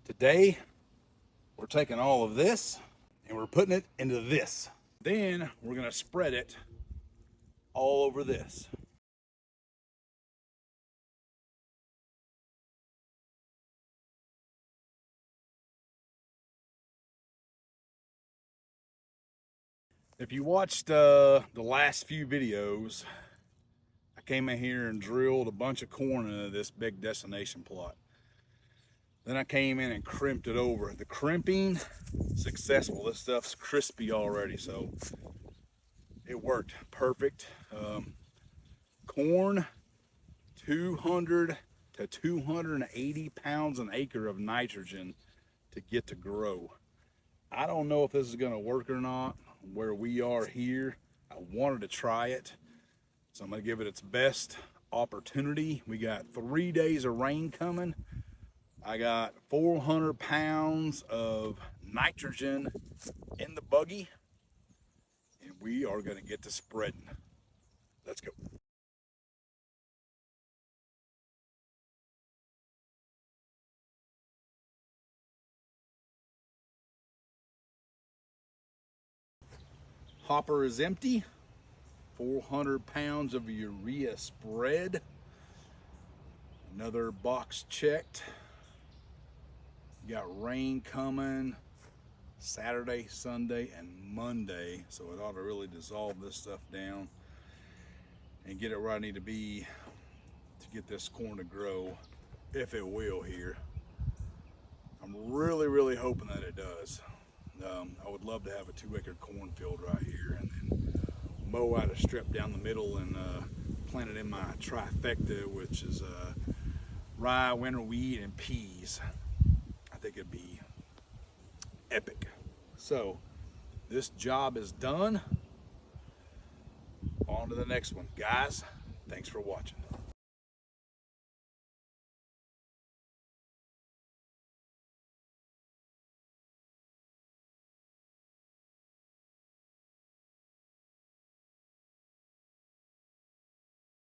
Today, we're taking all of this and we're putting it into this. Then we're gonna spread it all over this. If you watched the last few videos, I came in here and drilled a bunch of corn into this big destination plot. Then I came in and crimped it over. The crimping, successful. This stuff's crispy already, so it worked perfect. Corn, 200 to 280 pounds an acre of nitrogen to get to grow. I don't know if this is gonna work or not where we are here. I wanted to try it, so I'm gonna give it its best opportunity. We got 3 days of rain coming. I got 400 pounds of nitrogen in the buggy, and we are gonna get to spreading. Let's go. Hopper is empty. 400 pounds of urea spread. Another box checked. Got rain coming Saturday, Sunday, and Monday, so it ought to really dissolve this stuff down and get it where I need to be to get this corn to grow, if it will here. I'm really hoping that it does. I would love to have a 2-acre cornfield right here and then mow out a strip down the middle and plant it in my trifecta, which is rye, winter wheat, and peas. I think it'd be epic. So this job is done. On to the next one. Guys, thanks for watching.